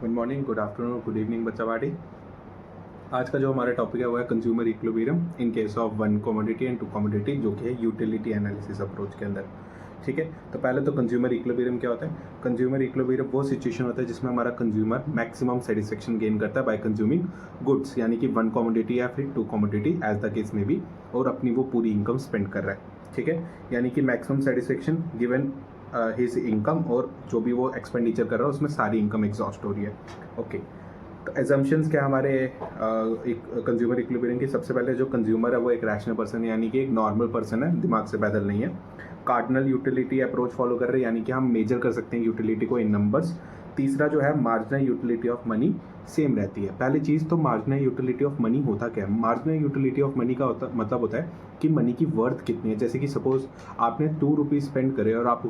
Good morning, good afternoon, good evening बच्चा party. आज का जो हमारा टॉपिक है वो है consumer equilibrium in case of one commodity and two commodity, जो कि है यूटिलिटी एनालिसिस अप्रोच के अंदर। ठीक है, तो पहले तो कंज्यूमर इक्विलिब्रियम क्या होता है। कंज्यूमर इक्विलिब्रियम वो सिचुएशन होता है जिसमें हमारा कंज्यूमर मैक्सिमम सेटिस्फेक्शन गेन करता है बाय कंज्यूमिंग गुड्स, यानी कि वन कमोडिटी या फिर two commodity as the case में भी, और अपनी वो पूरी इनकम स्पेंड कर रहा है। ठीक है, यानी कि maximum satisfaction given his income, और जो भी वो एक्सपेंडिचर कर रहा है उसमें सारी इनकम एग्जॉस्ट हो रही है। ओके, तो एजम्पशंस क्या हमारे एक कंज्यूमर इक्विलिब्रियम की। सबसे पहले जो कंज्यूमर है वो एक रैशनल पर्सन, यानी कि एक नॉर्मल पर्सन है, दिमाग से पैदल नहीं है। कार्डिनल यूटिलिटी अप्रोच फॉलो कर रहे हैं, यानी कि हम मेजर कर सकते हैं यूटिलिटी को इन नंबर्स। तीसरा जो है marginal utility of money same रहती है। पहली चीज़ तो मार्जिनल यूटिलिटी ऑफ मनी होता क्या है। मार्जिनल यूटिलिटी ऑफ मनी का मतलब होता है कि मनी की वर्थ कितनी है। जैसे कि सपोज आपने ₹2 स्पेंड करे और आप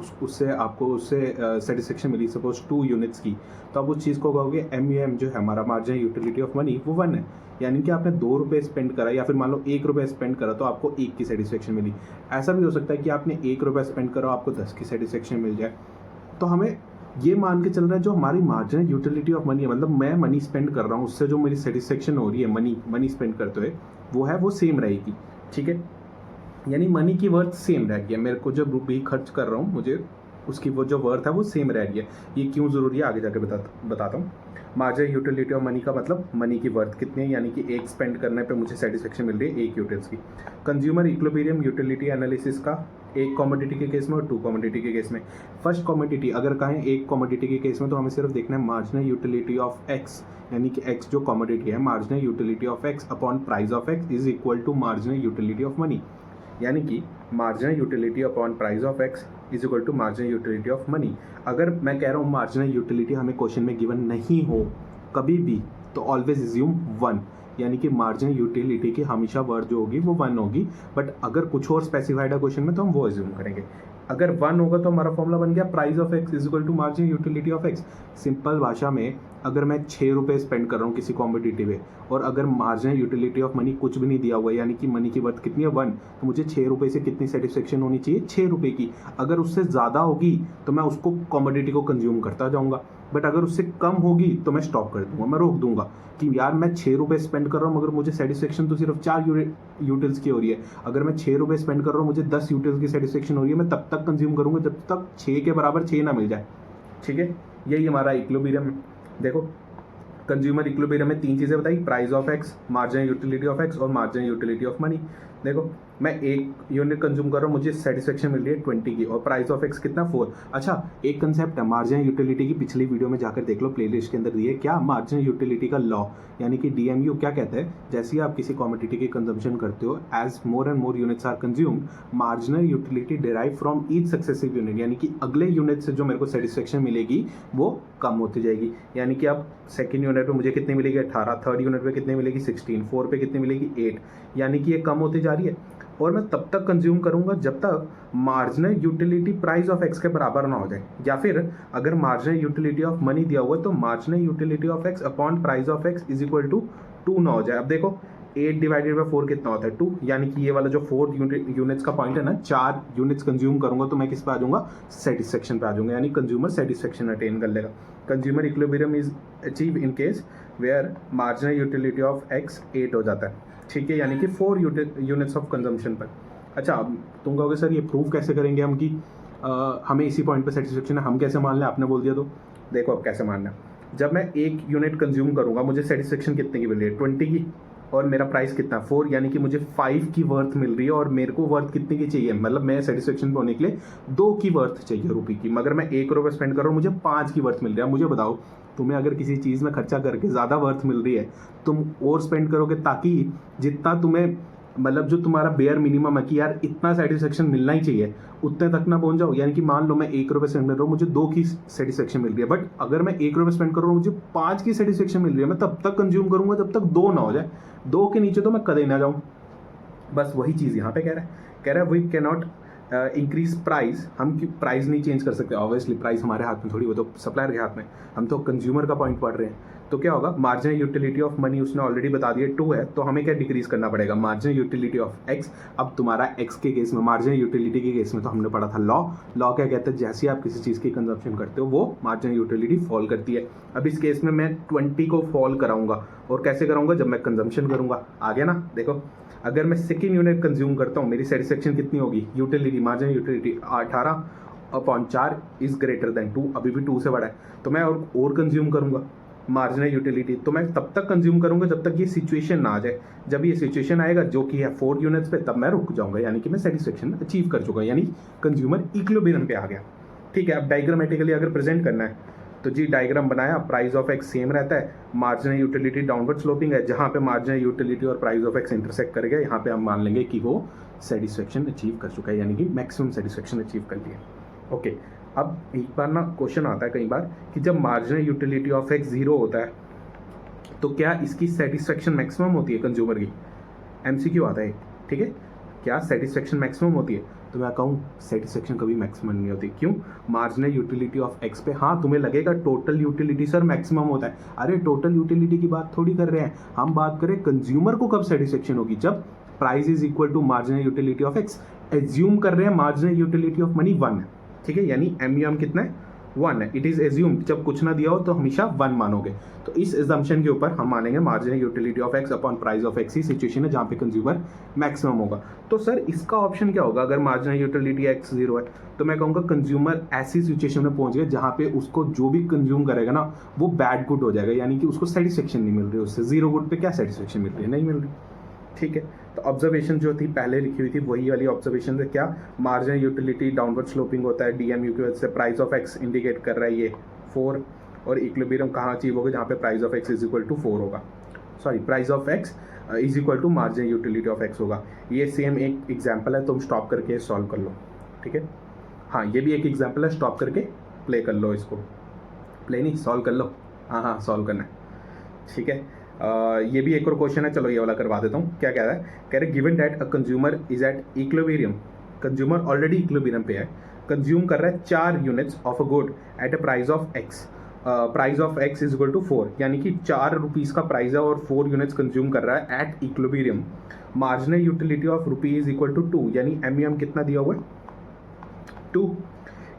आपको उससे सेटिस्फेक्शन मिली सपोज 2 यूनिट्स की, तो आप उस चीज़ को कहोगे MUM जो है हमारा मार्जिनल यूटिलिटी ऑफ मनी वो 1 है। यानी कि आपने ₹2 स्पेंड करा या फिर मान लो ₹1 स्पेंड करा तो आपको 1 की सेटिस्फेक्शन मिली। ऐसा भी हो सकता है कि आपने ₹1 स्पेंड करा आपको 10 की सेटिस्फेक्शन मिल जाए। तो हमें ये मान के चल रहा है जो हमारी मार्जिनल यूटिलिटी ऑफ मनी है, मतलब मैं मनी स्पेंड कर रहा हूँ उससे जो मेरी सेटिस्फेक्शन हो रही है मनी स्पेंड करते हुए वो सेम रहेगी। ठीक है, यानी मनी की वर्थ सेम रह गया। मेरे को जब भी खर्च कर रहा हूँ मुझे उसकी वो जो वर्थ है वो सेम रह रही है। ये क्यों ज़रूरी है आगे जाके बताता हूँ। मार्जिनल यूटिलिटी ऑफ मनी का मतलब मनी की वर्थ कितनी है, यानी कि एक स्पेंड करने पे मुझे सेटिस्फेक्शन मिल रही है 1 यूटिल्स की। कंज्यूमर इक्विलिब्रियम यूटिलिटी एनालिसिस का एक कमोडिटी के केस में और 2 कमोडिटी के केस में। फर्स्ट कमोडिटी अगर कहें एक कमोडिटी के केस में तो हमें सिर्फ देखना है मार्जिनल यूटिलिटी ऑफ एक्स, यानी कि एक्स जो कमोडिटी है, marginal utility of X upon price of X is equal to marginal utility of money. यानी कि marginal utility upon price of X is equal to marginal utility of money. अगर मैं कह रहा हूँ मार्जिनल यूटिलिटी हमें question में given नहीं हो कभी भी, तो ऑलवेज इज्यूम 1, यानी कि मार्जिनल यूटिलिटी की हमेशा वर्थ जो होगी वो 1 होगी। बट अगर कुछ और स्पेसिफाइड है क्वेश्चन में तो हम वो इज्यूम करेंगे। अगर 1 होगा तो हमारा फॉर्मूला बन गया price of X is equal to marginal utility of X. Simple भाषा में अगर मैं ₹6 स्पेंड कर रहा हूँ किसी कॉम्पिटिटिव पे, और अगर मार्जिनल यूटिलिटी ऑफ मनी कुछ भी नहीं दिया हुआ है, यानी कि मनी की वर्थ कितनी है 1, तो मुझे ₹6 से कितनी सेटिस्फेक्शन होनी चाहिए, ₹6 की। अगर उससे ज़्यादा होगी तो मैं उसको कॉमोडिटी को कंज्यूम करता जाऊँगा, बट अगर उससे कम होगी तो मैं स्टॉप कर दूंगा, मैं रोक दूंगा कि यार मैं ₹6 स्पेंड कर रहा हूँ मगर मुझे सेटिस्फेक्शन तो सिर्फ 4 यूटिल्स की हो रही है। अगर मैं ₹6 स्पेंड कर रहा हूँ मुझे 10 यूटिल्स की सेटिस्फेक्शन हो रही है, मैं तब तक कंज्यूम करूंगा जब तक 6 के बराबर 6 ना मिल जाए। ठीक है, यही हमारा इक्विलिब्रियम है। देखो कंज्यूमर इक्विलिब्रियम में 3 चीज़ें बताई, price of x, marginal utility of x और मार्जिनल यूटिलिटी ऑफ मनी। देखो मैं 1 यूनिट कंज्यूम कर रहा हूँ, मुझे सेटिस्फेक्शन मिल रही है 20 की, और प्राइस ऑफ एक्स कितना 4। अच्छा, एक कंसेप्ट है मार्जिनल यूटिलिटी की, पिछली वीडियो में जाकर देख लो, प्लेलिस्ट के अंदर दी है क्या, मार्जिनल यूटिलिटी का लॉ, यानी कि DMU क्या कहता है। जैसे ही आप किसी कॉमोडिटी की कंजम्पशन करते हो, as more and more units are consumed, marginal utility derive from each successive unit, यानी कि अगले यूनिट से जो मेरे को सेटिस्फेक्शन मिलेगी वो कम होती जाएगी। यानी कि अब सेकंड यूनिट पे मुझे कितनी मिलेगी 18, थर्ड यूनिट पे कितनी मिलेगी 16, 4 पे कितनी मिलेगी 8, यानी कि ये कम होती जा रही है। और मैं तब तक कंज्यूम करूंगा जब तक marginal utility price of x के बराबर ना हो जाए, या फिर अगर मार्जिनल यूटिलिटी ऑफ मनी दिया हुआ है तो marginal utility of X upon price of X is equal to 2 ना हो जाए। अब देखो 8 डिवाइडेड बाई 4 कितना होता है 2, यानी कि ये वाला जो 4 यूनिट्स का पॉइंट है ना, 4 यूनिट्स कंज्यूम करूंगा तो मैं किस पे आ जाऊंगा, सेटिस्फेक्शन पे आ जाऊंगा, यानी कंज्यूमर सेटिस्फेक्शन अटेन कर लेगा। Consumer equilibrium is achieve in case where marginal utility of X 8 हो जाता है। ठीक है, यानी कि 4 यूनिट्स ऑफ कंजम्पशन पर। अच्छा, तुम कहोगे सर ये प्रूव कैसे करेंगे हम कि हमें इसी पॉइंट पे सेटिस्फेक्शन है, हम कैसे मान लें, आपने बोल दिया तो देखो अब कैसे मानना है। जब मैं 1 यूनिट कंज्यूम करूंगा मुझे सेटिस्फेक्शन कितने की मिल रही है 20 की, और मेरा प्राइस कितना 4, यानी कि मुझे 5 की वर्थ मिल रही है, और मेरे को वर्थ कितने की चाहिए, मतलब मैं सेटिस्फेक्शन होने के लिए 2 की वर्थ चाहिए रुपये की, मगर मैं ₹1 स्पेंड कर रहा हूँ मुझे 5 की वर्थ मिल रही है। मुझे बताओ तुम्हें अगर किसी चीज़ में खर्चा करके ज़्यादा वर्थ मिल रही है तुम और स्पेंड करोगे, ताकि जितना तुम्हें मतलब जो तुम्हारा बेयर मिनिमम है कि यार इतना सेटिस्फेक्शन मिलना ही चाहिए उतने तक ना पहुंच जाओ। यानी कि मान लो मैं ₹1 स्पेंड कर रहा हूँ मुझे 2 की सेटिस्फेक्शन मिल रही है, बट अगर मैं ₹1 स्पेंड कर रहा हूँ मुझे 5 की सेटिस्फेक्शन मिल रही है, मैं तब तक कंज्यूम करूंगा जब तक 2 ना हो जाए, 2 के नीचे तो मैं कदे ना जाऊँ। बस वही चीज़ यहाँ पे कह रहा है वी कैनॉट इंक्रीज प्राइस, हम प्राइस नहीं चेंज कर सकते ऑब्वियसली, प्राइस हमारे हाथ में थोड़ी, वो तो सप्लायर के हाथ में, हम तो कंज्यूमर का पॉइंट पढ़ रहे हैं। तो क्या होगा, मार्जिनल यूटिलिटी ऑफ मनी उसने ऑलरेडी बता दिया 2 है, तो हमें क्या डिक्रीज करना पड़ेगा, मार्जिनल यूटिलिटी ऑफ एक्स। अब तुम्हारा एक्स के केस में, मार्जिनल यूटिलिटी के केस में तो हमने पढ़ा था लॉ क्या कहता है, जैसे आप किसी चीज़ की कंजप्शन करते हो वो मार्जिनल यूटिलिटी फॉल करती है। अब इस केस में मैं 20 को फॉल कराऊंगा, और कैसे कराऊंगा, जब मैं कंजम्पशन करूंगा। आगे ना देखो, अगर मैं सेकेंड यूनिट कंज्यूम करता हूँ, मेरी सेटिस्फेक्शन कितनी होगी, utility, marginal utility 18/4 is greater than 2, अभी भी 2 से बड़ा है, तो मैं और कंज्यूम करूंगा मार्जिनल यूटिलिटी। तो मैं तब तक कंज्यूम करूंगा जब तक ये सिचुएशन ना आ जाए। जब ये सिचुएशन आएगा जो कि है 4 यूनिट्स पे, तब मैं रुक जाऊंगा, यानी कि मैं सेटिस्फेक्शन अचीव कर चुका, यानी कंज्यूमर इक्विलिब्रियम पे आ गया। ठीक है, अब डायग्रामेटिकली अगर प्रेजेंट करना है तो जी डायग्राम बनाया, प्राइस ऑफ एक्स सेम रहता है, मार्जिनल यूटिलिटी डाउनवर्ड स्लोपिंग है, जहाँ पे मार्जिनल यूटिलिटी और प्राइस ऑफ एक्स इंटरसेक्ट करेगा, यहाँ पे हम मान लेंगे कि वो सेटिस्फेक्शन अचीव कर चुका है, यानी कि मैक्सिमम सेटिस्फेक्शन अचीव कर लिया। ओके, अब एक बार ना क्वेश्चन आता है कई बार कि जब मार्जिनल यूटिलिटी ऑफ एक्स 0 होता है तो क्या इसकी सेटिस्फेक्शन मैक्सिमम होती है कंज्यूमर की, एमसीक्यू आता है। ठीक है, क्या सेटिस्फेक्शन मैक्सिमम होती है, तो मैं कहूँ सेटिस्फेक्शन कभी मैक्सिमम नहीं होती। क्यों, मार्जिनल यूटिलिटी ऑफ एक्स पे, हाँ तुम्हें लगेगा टोटल यूटिलिटी सर मैक्सिमम होता है, अरे टोटल यूटिलिटी की बात थोड़ी कर रहे हैं हम, बात करें कंज्यूमर को कब सेटिस्फेक्शन होगी, जब price is equal to marginal utility of X. Assume कर रहे हैं मार्जिनल यूटिलिटी ऑफ मनी 1 है, ठीक है, यानी एम कितना है 1 है, इट इज एज्यूम्ड, जब कुछ ना दिया हो तो हमेशा 1 मानोगे। तो इस एजम्पशन के ऊपर हम मानेंगे marginal utility of X upon price of x he situation है जहाँ पे कंज्यूमर मैक्सिमम होगा। तो सर इसका ऑप्शन क्या होगा, अगर मार्जिनल यूटिलिटी एक्स 0 है तो मैं कहूँगा कंज्यूमर ऐसी सिचुएशन में पहुंच गया जहाँ पे उसको जो भी कंज्यूम करेगा ना वो बैड गुड हो जाएगा, यानी कि उसको सेटिस्फेक्शन नहीं मिल रही, उससे 0 गुड पे क्या सेटिस्फेक्शन मिल रही है, नहीं मिल रही। ठीक है, तो ऑब्जर्वेशन जो थी पहले लिखी हुई थी वही वाली ऑब्जर्वेशन है, क्या मार्जिनल यूटिलिटी डाउनवर्ड स्लोपिंग होता है, डीएमयू की वजह से प्राइस ऑफ एक्स इंडिकेट कर रहा है ये 4, और इक्विलिब्रियम कहाँ अचीव होगा, जहाँ पे price of X is equal to 4 होगा, sorry price of X is equal to marginal utility of X होगा। ये सेम एक एग्जाम्पल है, तुम स्टॉप करके सॉल्व कर लो। ठीक है, हाँ ये भी एक एग्जाम्पल है, स्टॉप करके प्ले कर लो, इसको प्ले नहीं सॉल्व कर लो, हाँ सॉल्व करना है। ठीक है, ये भी एक और क्वेश्चन है, चलो ये वाला करवा देता हूँ। क्या कह रहा है, कह रहे given that a consumer is at equilibrium, consumer already equilibrium पे है, कंज्यूम कर रहा है 4 units of a good at a price of X, price of X is equal to 4, यानी कि 4 रुपीज़ का प्राइस है और 4 यूनिट्स कंज्यूम कर रहा है at equilibrium. Marginal utility of rupee is equal to 2, यानी एम कितना दिया हुआ है 2।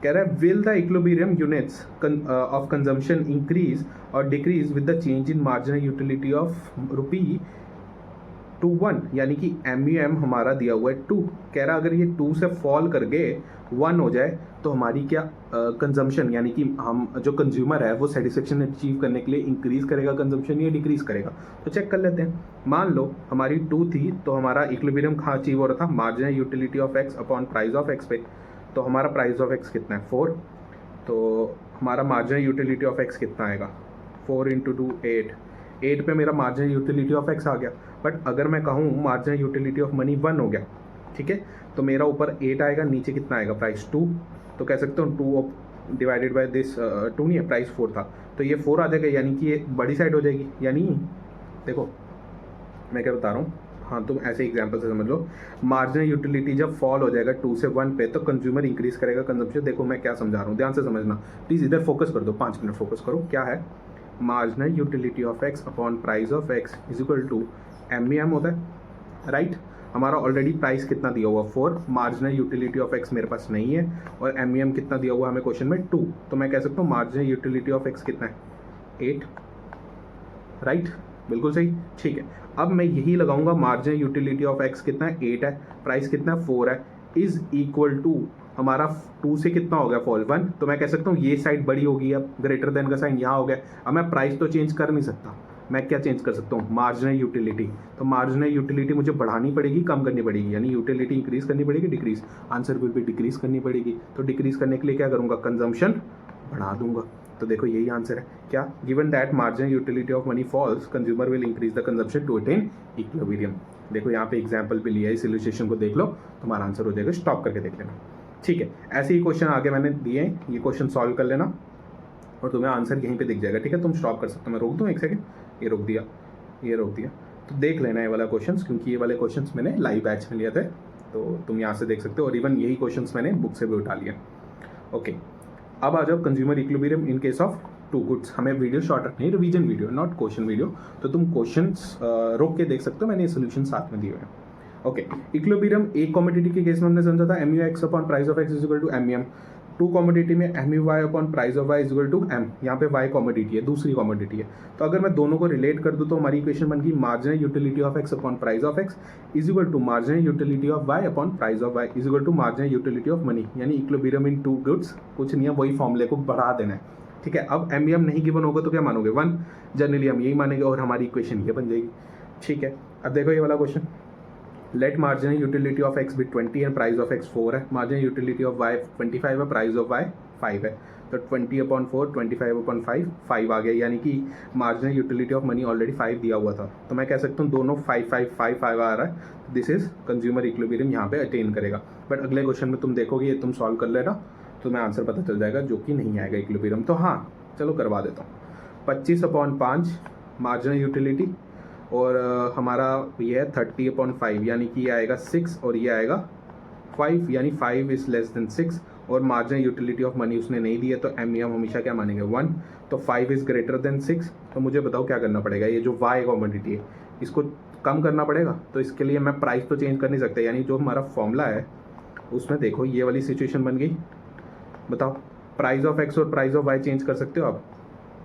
कह रहा है will the equilibrium units of consumption increase और decrease with the change in marginal utility of rupee to 1, यानी कि एम हमारा दिया हुआ है 2। कह रहा अगर ये 2 से फॉल करके 1 हो जाए तो हमारी क्या कंजम्पशन, यानी कि हम जो कंज्यूमर है वो सेटिस्फेक्शन अचीव करने के लिए इंक्रीज करेगा कंजम्पशन या डिक्रीज करेगा। तो चेक कर लेते हैं, मान लो हमारी 2 थी तो हमारा इक्विलिब्रियम कहाँ अचीव हो रहा था, marginal utility of X upon price of x पे। तो हमारा प्राइस ऑफ एक्स कितना है 4, तो हमारा मार्जिनल यूटिलिटी ऑफ एक्स कितना आएगा 4 इंटू 2 8 पे मेरा मार्जिनल यूटिलिटी ऑफ एक्स आ गया। बट अगर मैं कहूँ मार्जिनल यूटिलिटी ऑफ मनी 1 हो गया, ठीक है, तो मेरा ऊपर 8 आएगा, नीचे कितना आएगा प्राइस 2, तो कह सकते हो 2 डिवाइडेड बाय दिस 2 नहीं है, प्राइस 4 था तो ये 4 आ जाएगा, यानी कि ये बड़ी साइड हो जाएगी। यानी देखो मैं क्या बता रहा हूँ, हाँ तुम ऐसे एग्जांपल से समझ लो, मार्जिनल यूटिलिटी जब फॉल हो जाएगा 2 से 1 पे तो कंज्यूमर इंक्रीज करेगा कंजम्पशन। देखो मैं क्या समझा रहा हूँ, ध्यान से समझना प्लीज़, इधर फोकस कर दो, 5 मिनट फोकस करो। क्या है, marginal utility of X upon price of X is equal to M होता है, राइट। हमारा ऑलरेडी प्राइस कितना दिया हुआ 4, मार्जिनल यूटिलिटी ऑफ एक्स मेरे पास नहीं है, और एम कितना दिया हुआ हमें क्वेश्चन में 2, तो मैं कह सकता हूँ मार्जिनल यूटिलिटी ऑफ एक्स कितना है 8, राइट, बिल्कुल सही। ठीक है, अब मैं यही लगाऊंगा मार्जिनल यूटिलिटी ऑफ एक्स कितना है 8 है, प्राइस कितना है 4 है, इज इक्वल टू हमारा 2 से कितना हो गया फॉल 1, तो मैं कह सकता हूँ ये साइड बड़ी होगी, अब ग्रेटर देन का साइन यहाँ हो गया। अब मैं प्राइस तो चेंज कर नहीं सकता, मैं क्या चेंज कर सकता हूँ मार्जिनल यूटिलिटी, तो मार्जिनल यूटिलिटी मुझे बढ़ानी पड़ेगी कम करनी पड़ेगी, यानी यूटिलिटी इंक्रीज करनी पड़ेगी decrease, answer will be decrease करनी पड़ेगी। तो डिक्रीज करने के लिए क्या करूँगा, कंजम्पशन बढ़ा दूंगा। तो देखो यही आंसर है, क्या given that marginal utility of money falls consumer will increase the consumption to attain equilibrium. देखो यहाँ पे एग्जांपल भी लिया है, इस इलस्ट्रेशन को देख लो तुम्हारा आंसर हो जाएगा, स्टॉप करके देख लेना। ठीक है, ऐसे ही क्वेश्चन आगे मैंने दिए, ये क्वेश्चन सॉल्व कर लेना और तुम्हें आंसर यहीं पे दिख जाएगा। ठीक है, तुम स्टॉप कर सकते हो, मैं रोक दूँ 1 सेकंड, ये रोक दिया, ये रोक दिया, तो देख लेना ये वाला क्वेश्चंस, क्योंकि ये वाले क्वेश्चंस मैंने लाइव बैच में लिए थे, तो तुम यहाँ से देख सकते हो, और इवन यही क्वेश्चंस मैंने बुक से भी उठा लिए। ओके, अब आ जाओ consumer equilibrium in case of two goods. हमें वीडियो शॉर्ट रखनी है, revision video not question video, तो तुम क्वेश्चंस रोक के देख सकते हो, मैंने ये सोल्यूशन साथ में दिए हुए हैं। ओके, इक्विलिब्रियम एक कमोडिटी के केस में हमने समझा था mu x upon price of x is equal to mu। Two commodity में mu y upon price of y is equal to m। यहाँ पे y कमोडिटी है, दूसरी कमोडिटी है, तो अगर मैं दोनों को रिलेट कर दूँ तो हमारी इक्वेशन बन गई marginal utility of x upon price of x is equal to marginal utility of y upon price of y is equal to marginal utility of money. यानी इक्विलिब्रियम इन टू गुड्स, कुछ नहीं है, वही फॉर्मूले को बढ़ा देना है। ठीक है, अब mu नहीं गिवन होगा तो क्या मानोगे 1, जनरली हम यही मानेंगे और हमारी इक्वेशन ये बन जाएगी। ठीक है, अब देखो ये वाला question, let marginal utility of x भी 20 एंड प्राइस ऑफ x 4 है, मार्जिनल यूटिलिटी ऑफ y 25 है, प्राइस ऑफ y 5 है, तो 20 अपॉन 4 25 अपॉन 5 5 आ गया, यानी कि marginal utility of money already 5 दिया हुआ था, तो मैं कह सकता हूँ दोनों 5 5 5 5 आ रहा है, दिस इज कंज्यूमर इक्विलिब्रियम यहाँ पे अटेन करेगा। बट अगले क्वेश्चन में तुम देखोगे, ये तुम सॉल्व कर लेना तो मैं आंसर पता चल जाएगा, जो कि नहीं आएगा इक्विलिब्रियम। तो हाँ चलो करवा देता हूँ, 25 अपॉन 5 मार्जिनल यूटिलिटी, और हमारा ये है 30 अपॉन 5, यानी कि ये आएगा 6 और ये आएगा 5, यानी 5 इज लेस देन 6, और मार्जिनल यूटिलिटी ऑफ मनी उसने नहीं दिया, तो एम हम हमेशा क्या मानेंगे 1, तो 5 इज ग्रेटर देन 6। तो मुझे बताओ क्या करना पड़ेगा, ये जो y कमोडिटी है इसको कम करना पड़ेगा, तो इसके लिए मैं प्राइस तो चेंज कर नहीं सकता, यानी जो हमारा फॉर्मूला है उसमें देखो ये वाली सिचुएशन बन गई। बताओ प्राइस ऑफ x और प्राइस ऑफ y चेंज कर सकते हो आप?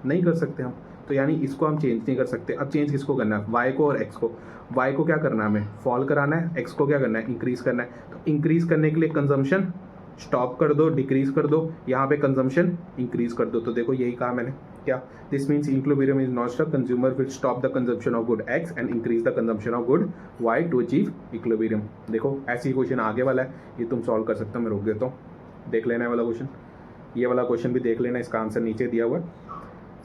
नहीं कर सकते हम, तो यानी इसको हम चेंज नहीं कर सकते। अब चेंज किसको करना है, y को और x को। y को क्या करना है, हमें फॉल कराना है, x को क्या करना है, इंक्रीज करना है। तो इंक्रीज करने के लिए कंजम्पशन स्टॉप कर दो, डिक्रीज कर दो, यहाँ पे कंजम्पशन इंक्रीज कर दो। तो देखो यही कहा मैंने, क्या this means equilibrium is not stuck, consumer will stop the consumption of good x and increase the consumption of good y to achieve equilibrium. देखो ऐसी क्वेश्चन आगे वाला है, ये तुम सॉल्व कर सकते हो, मैं रोक देता हूँ, देख लेना है वाला क्वेश्चन। ये वाला क्वेश्चन भी देख लेना, इसका आंसर नीचे दिया हुआ है,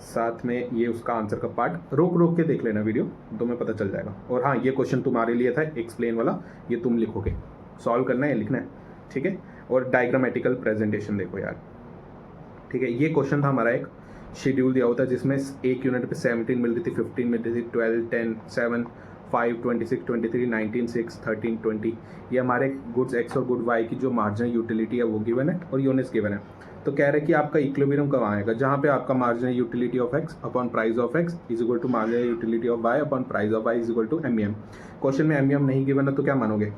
साथ में ये उसका आंसर का पार्ट रोक रोक के देख लेना वीडियो, तुम्हें पता चल जाएगा। और हाँ, ये क्वेश्चन तुम्हारे लिए था एक्सप्लेन वाला, ये तुम लिखोगे, सॉल्व करना है, लिखना है, ठीक है। और डायग्रामेटिकल प्रेजेंटेशन देखो यार, ठीक है। ये क्वेश्चन था हमारा, एक शेड्यूल दिया होता है जिसमें एक यूनिट पे 17 मिल रही थी, 15 मिल रही थी, 12, 10, 7, 5, 26, 23, 19, 6, 13, 20। ये हमारे गुड्स एक्स और गुड वाई की जो मार्जिनल यूटिलिटी है वो गिवन है और यूनिट्स गिवन है। तो कह रहे हैं कि आपका इक्विलिब्रियम कब आएगा, जहाँ पे आपका marginal utility of X upon price of X is equal to marginal utility of Y upon price of Y is equal to M. Question में एम नहीं गिवन है तो क्या मानोगे,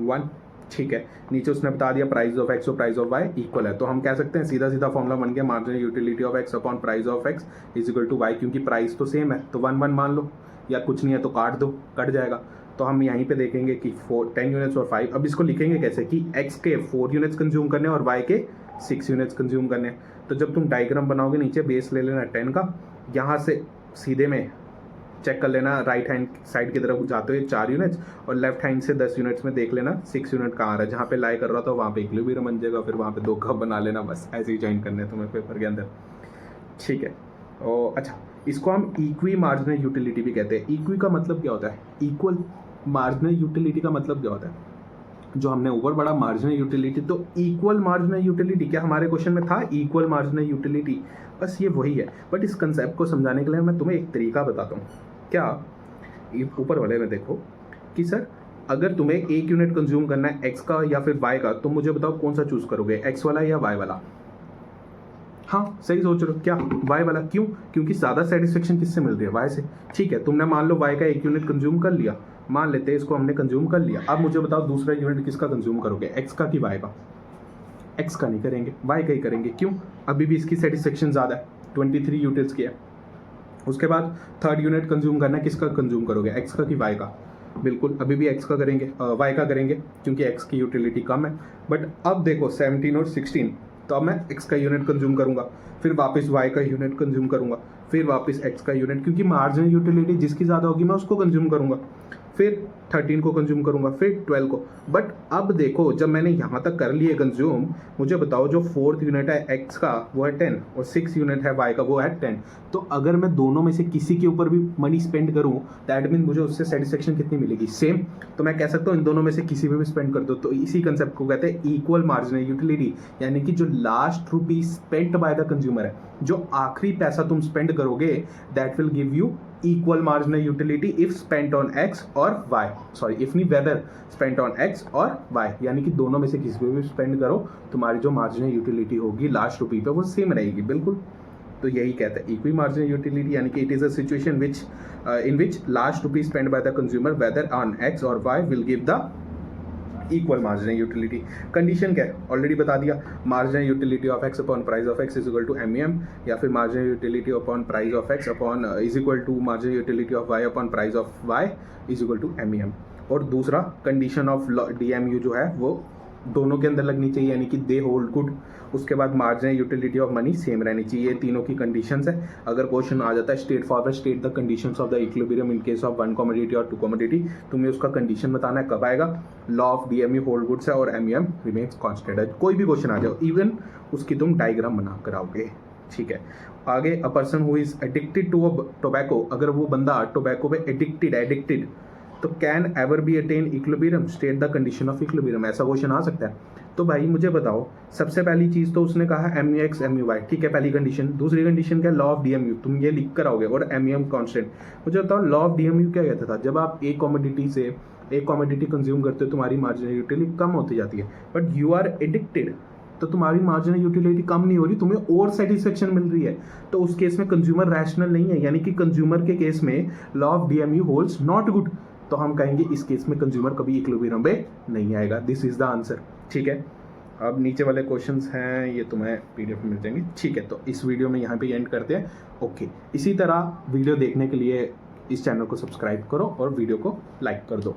1, ठीक है। नीचे उसने बता दिया प्राइस ऑफ एक्स और प्राइस ऑफ वाई इक्वल है, तो हम कह सकते हैं सीधा सीधा फॉर्मूला बन गया, marginal utility of X upon price of X is equal to Y. क्योंकि प्राइस तो सेम है तो 1 1 मान लो, या कुछ नहीं है तो काट दो, कट जाएगा। तो हम यहीं पे देखेंगे कि 10 यूनिट्स और 5। अब इसको लिखेंगे कैसे कि x के 4 यूनिट्स कंज्यूम करने और y के 6 यूनिट्स कंज्यूम करने। तो जब तुम डायग्राम बनाओगे नीचे बेस ले लेना 10 का, यहाँ से सीधे में चेक कर लेना राइट हैंड साइड की तरफ जाते हुए 4 यूनिट्स, और लेफ्ट हैंड से 10 यूनिट्स में देख लेना 6 यूनिट कहाँ आ रहा है। जहाँ पे लाई कर रहा था वहाँ पे इक्विलिब्रियम बन जाएगा, फिर वहाँ पे 2 कप बना लेना, बस ऐसे ही ज्वाइन करने तुम्हें पेपर के अंदर, ठीक है। और अच्छा, इसको हम इक्वी मार्जिनल यूटिलिटी भी कहते हैं। इक्वी का मतलब क्या होता है, इक्वल। मार्जिनल यूटिलिटी का मतलब क्या होता है, जो हमने ऊपर पढ़ा मार्जिनल यूटिलिटी, तो इक्वल मार्जिनल यूटिलिटी, क्या हमारे क्वेश्चन में था इक्वल मार्जिनल यूटिलिटी, बस ये वही है। बट इस कंसेप्ट को समझाने के लिए मैं तुम्हें एक तरीका बताता हूँ। क्या, ऊपर वाले में देखो कि सर अगर तुम्हें 1 यूनिट कंज्यूम करना है एक्स का या फिर वाई का, तो मुझे बताओ कौन सा चूज करोगे, एक्स वाला या वाई वाला। हाँ सही सोच रहे हो, क्या वाई वाला, क्यों? क्योंकि ज़्यादा सेटिस्फेक्शन किससे मिल रही है, वाई से। ठीक है, तुमने मान लो वाई का 1 यूनिट कंज्यूम कर लिया, मान लेते हैं इसको हमने कंज्यूम कर लिया। अब मुझे बताओ दूसरा यूनिट किसका कंज्यूम करोगे, एक्स का कि वाई का? एक्स का नहीं करेंगे, वाई का ही करेंगे। क्यों? अभी भी इसकी सेटिस्फेक्शन ज़्यादा है, 23 यूनिट्स की है। उसके बाद 3rd यूनिट कंज्यूम करना है, किसका कंज्यूम करोगे, एक्स का कि वाई का? बिल्कुल अभी भी एक्स का करेंगे, वाई का करेंगे, क्योंकि एक्स की यूटिलिटी कम है। बट अब देखो 17 और 16, तो अब मैं एक्स का यूनिट कंज्यूम करूंगा, फिर वापस वाई का यूनिट कंज्यूम करूंगा, फिर वापस एक्स का यूनिट, क्योंकि मार्जिनल यूटिलिटी जिसकी ज़्यादा होगी मैं उसको कंज्यूम करूंगा। फिर 13 को कंज्यूम करूंगा, फिर 12 को। बट अब देखो, जब मैंने यहाँ तक कर लिए कंज्यूम, मुझे बताओ जो 4th यूनिट है x का वो है 10 और 6th यूनिट है y का वो है 10। तो अगर मैं दोनों में से किसी के ऊपर भी मनी स्पेंड करूँ, दैट मीन मुझे उससे सेटिस्फेक्शन कितनी मिलेगी, सेम। तो मैं कह सकता हूँ इन दोनों में से किसी पे भी स्पेंड कर दो। तो इसी कंसेप्ट को कहते हैं इक्वल मार्जिनल यूटिलिटी, यानी कि जो last rupee spent bye the consumer है, जो आखिरी पैसा तुम स्पेंड करोगे, that will give you equal marginal utility if spent on x or y, sorry if नहीं whether spent on x or y, यानी कि दोनों में से किसी पे भी स्पेंड करो, तुम्हारी जो मार्जिनल यूटिलिटी होगी लास्ट रुपी पे वो सेम रहेगी, बिल्कुल। तो यही कहता है इक्वी मार्जिनल यूटिलिटी, यानी कि it is a situation which in which last rupee spend by the consumer whether on x और y will give the equal marginal utility. Condition क्या है, ऑलरेडी बता दिया, marginal utility of X upon price of X is equal to MEM, या फिर marginal utility upon price of X upon is equal to marginal utility of Y upon price of Y is equal to MEM। और दूसरा condition of DMU जो है वो दोनों के अंदर लगनी चाहिए, यानी कि दे होल्ड गुड। उसके बाद marginal utility of money same रहनी चाहिए। ये तीनों की कंडीशंस है। अगर क्वेश्चन आ जाता है state forward state the conditions of the equilibrium in case of one commodity और टू कमोडिटी, तुम्हें उसका कंडीशन बताना है कब आएगा। Law of DMU hold goods है और MEM रिमेन्स कांस्टेंट है। कोई भी क्वेश्चन आ जाओ, इवन उसकी तुम डायग्राम बना कर आओगे, ठीक है। आगे, a person who is addicted to a tobacco, अगर वो बंदा टोबैको पे एडिक्टेड तो can ever be attain equilibrium, state the condition of equilibrium, ऐसा क्वेश्चन आ सकता है। तो भाई मुझे बताओ, सबसे पहली चीज़ तो उसने कहा MUX MUY, ठीक है, पहली कंडीशन। दूसरी कंडीशन क्या, लॉ ऑफ DMU, तुम ये लिख कर आओगे, और MEM कांस्टेंट। मुझे बताओ लॉ ऑफ DMU क्या कहता था, जब आप एक कमोडिटी कंज्यूम करते हो तुम्हारी मार्जिनल यूटिलिटी कम होती जाती है, बट यू आर एडिक्टेड तो तुम्हारी मार्जिनल यूटिलिटी कम नहीं हो रही, तुम्हें और सेटिस्फेक्शन मिल रही है। तो उस केस में कंज्यूमर रैशनल नहीं है, यानी कि कंज्यूमर के केस में law of DMU holds not good. तो हम कहेंगे इस केस में कंज्यूमर कभी इक्विलिब्रियम पे नहीं आएगा। दिस इज द आंसर, ठीक है। अब नीचे वाले क्वेश्चंस हैं, ये तुम्हें PDF में मिल जाएंगे, ठीक है। तो इस वीडियो में यहाँ पे एंड करते हैं, ओके। इसी तरह वीडियो देखने के लिए इस चैनल को सब्सक्राइब करो और वीडियो को लाइक कर दो।